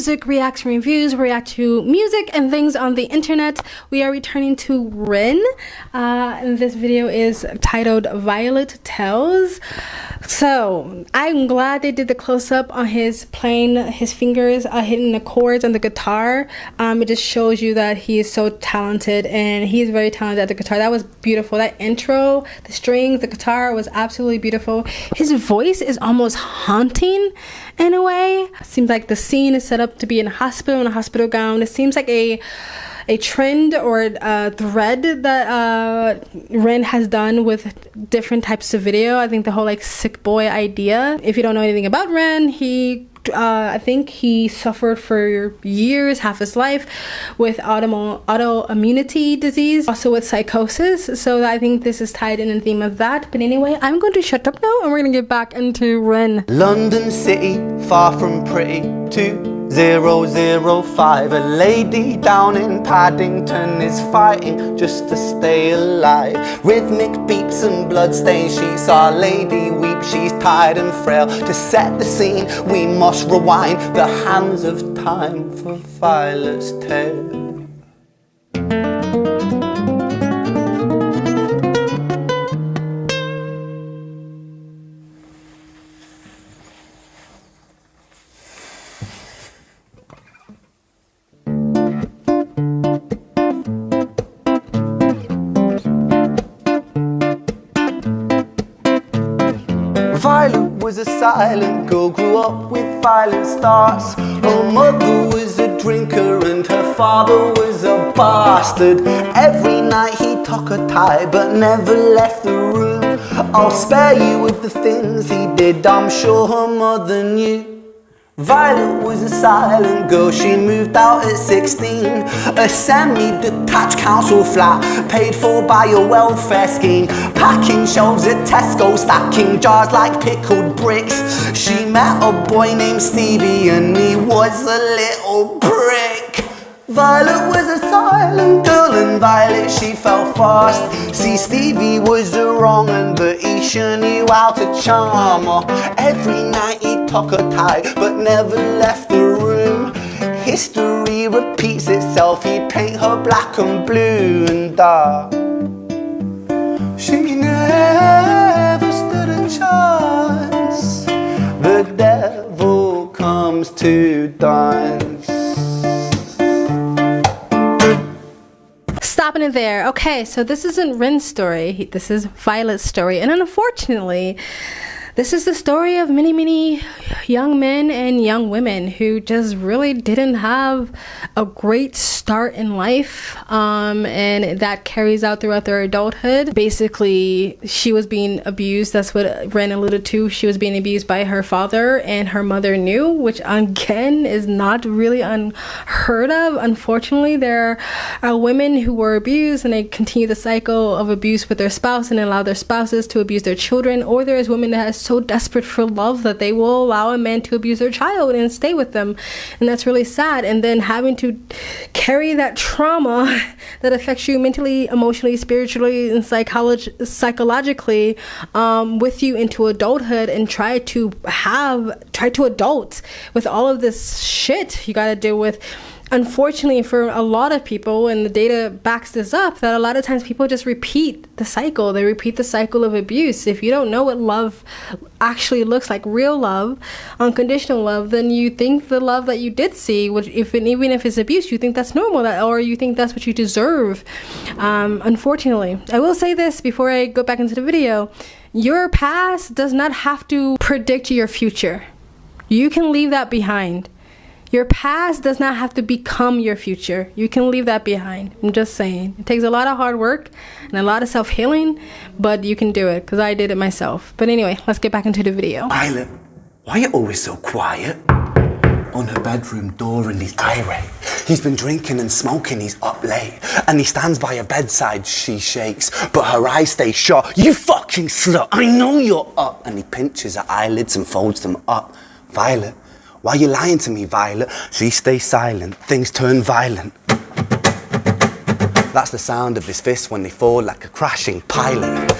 music reacts and reviews. We react to music and things on the internet. We are returning to Rin. And this video is titled Violet Tells. So I'm glad they did the close-up on his playing his fingers hitting the chords on the guitar. It just shows you that he is so talented, and he is very talented at the guitar. That was beautiful. That intro, the strings, the guitar was absolutely beautiful. His voice is almost haunting in a way. Seems like the scene is set up to be in a hospital gown. It seems like a trend or a thread that Rin has done with different types of video. I think the whole like sick boy idea. If you don't know anything about Rin, I think he suffered for years, half his life, with autoimmunity disease, also with psychosis. So I think this is tied in the theme of that. But anyway, I'm going to shut up now and we're going to get back into Rin. London City, far from pretty, 2005. A lady down in Paddington is fighting just to stay alive. Rhythmic beats and bloodstained sheets. Our lady weeps, she's tired and frail. To set the scene, we must rewind the hands of time for Violet's tale. Violet was a silent girl, grew up with violent starts. Her mother was a drinker and her father was a bastard. Every night he took a tie but never left the room. I'll spare you of the things he did, I'm sure her mother knew. Violet was a silent girl, she moved out at 16. A semi-detached council flat, paid for by a welfare scheme. Packing shelves at Tesco, stacking jars like pickled bricks. She met a boy named Stevie and he was a little prick. Violet was a silent girl and Violet she fell fast. See, Stevie was a wrong un, but he sure knew how to charm her. Every night he took a tie but never left the room. History repeats itself, he'd paint her black and blue and dark. She never stood a chance. The devil comes to dance. Stopping it there. Okay, so this isn't Rin's story. This is Violet's story. And unfortunately, this is the story of many young men and young women who just really didn't have a great start in life, and that carries out throughout their adulthood. Basically, she was being abused. That's what Rin alluded to. She was being abused by her father, and her mother knew, which again is not really unheard of. Unfortunately, there are women who were abused and they continue the cycle of abuse with their spouse and allow their spouses to abuse their children, or there's women that are so desperate for love that they will allow a man to abuse their child and stay with them, and that's really sad. And then having to carry that trauma that affects you mentally, emotionally, spiritually, and psychologically with you into adulthood, and try to adult with all of this shit you got to deal with. Unfortunately for a lot of people, and the data backs this up, that a lot of times people just repeat the cycle. They repeat the cycle of abuse. If you don't know what love actually looks like, real love, unconditional love, then you think the love that you did see, even if it's abuse, you think that's normal, or you think that's what you deserve. Unfortunately, I will say this before I go back into the video. Your past does not have to predict your future. You can leave that behind. Your past does not have to become your future. You can leave that behind. I'm just saying. It takes a lot of hard work and a lot of self-healing, but you can do it, because I did it myself. But anyway, let's get back into the video. Violet, why are you always so quiet? On her bedroom door and he's irate. He's been drinking and smoking, he's up late. And he stands by her bedside, she shakes, but her eyes stay shut. You fucking slut, I know you're up. And he pinches her eyelids and folds them up. Violet, why are you lying to me, Violet? She stays silent, things turn violent. That's the sound of his fists when they fall like a crashing pilot.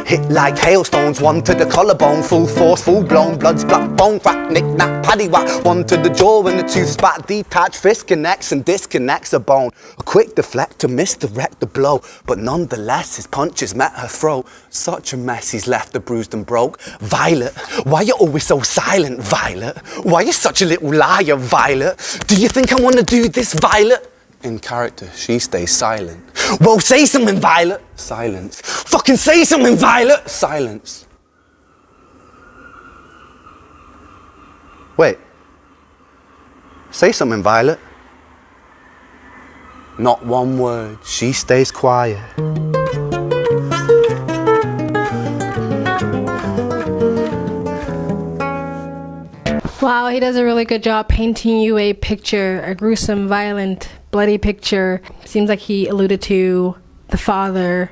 hit like hailstones. One to the collarbone, full force, full blown. Blood's black bone, crack, knick, knack, paddywhack. One to the jaw and the tooth spat. Detach fist connects and disconnects a bone. A quick deflect to misdirect the blow, but nonetheless his punches met her throat. Such a mess he's left her bruised and broke. Violet, why you always so silent, Violet? Why you such a little liar, Violet? Do you think I wanna do this, Violet? In character, she stays silent. Well, say something, Violet. Silence. Fucking say something, Violet. Silence. Wait. Say something, Violet. Not one word. She stays quiet. Wow, he does a really good job painting you a picture, a gruesome, violent, bloody picture. Seems like he alluded to the father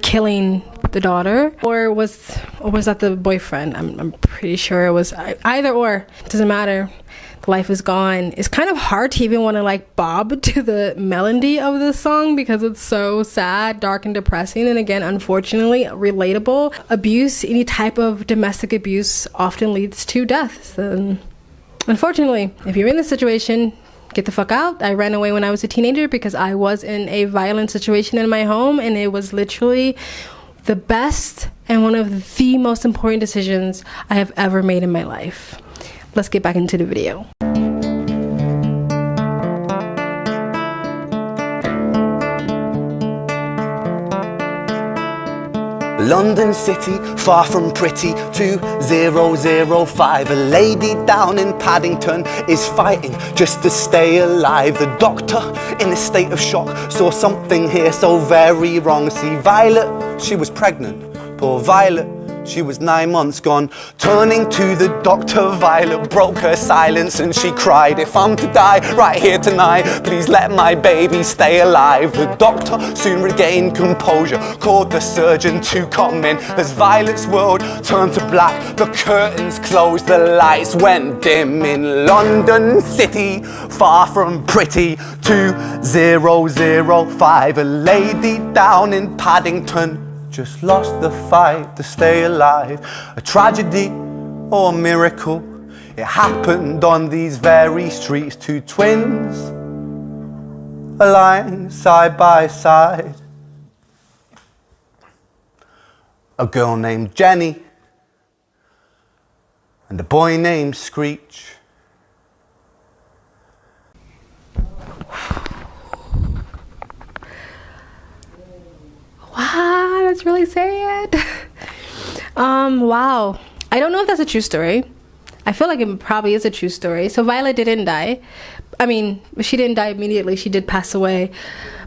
killing the daughter, or was that the boyfriend? I'm pretty sure it was either or. It doesn't matter. The life is gone. It's kind of hard to even want to like bob to the melody of the song because it's so sad, dark, and depressing, and again, unfortunately, relatable. Abuse, any type of domestic abuse, often leads to death. So, unfortunately, if you're in this situation, get the fuck out. I ran away when I was a teenager because I was in a violent situation in my home, and it was literally the best and one of the most important decisions I have ever made in my life. Let's get back into the video. London City, far from pretty, 2005. A lady down in Paddington is fighting just to stay alive. The doctor, in a state of shock, saw something here so very wrong. See, Violet, she was pregnant. Poor Violet, she was 9 months gone. Turning to the doctor, Violet broke her silence and she cried, if I'm to die right here tonight, please let my baby stay alive. The doctor soon regained composure, called the surgeon to come in. As Violet's world turned to black, the curtains closed, the lights went dim. In London City, far from pretty, 2005. A lady down in Paddington just lost the fight to stay alive. A tragedy or a miracle, it happened on these very streets. Two twins aligned side by side. A girl named Jenny and a boy named Screech. Wow, that's really sad. Wow. I don't know if that's a true story. I feel like it probably is a true story. So Violet didn't die. I mean, she didn't die immediately. She did pass away.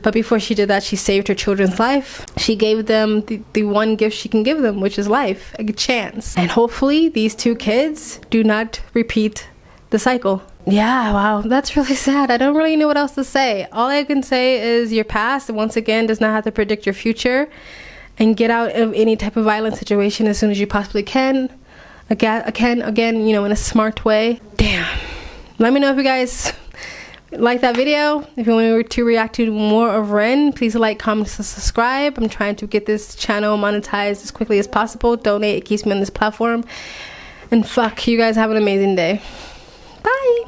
But before she did that, she saved her children's life. She gave them the one gift she can give them, which is life, a chance. And hopefully these two kids do not repeat the cycle. Yeah, wow, that's really sad. I don't really know what else to say. All I can say is your past, once again, does not have to predict your future. And get out of any type of violent situation as soon as you possibly can. Again, you know, in a smart way. Damn. Let me know if you guys like that video. If you want me to react to more of Ren, please like, comment, and subscribe. I'm trying to get this channel monetized as quickly as possible. Donate, it keeps me on this platform. And fuck, you guys have an amazing day. Bye.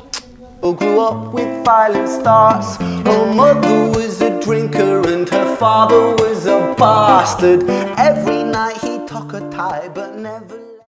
Who grew up with violent starts. Her mother was a drinker and her father was a bastard. Every night he took a tie but never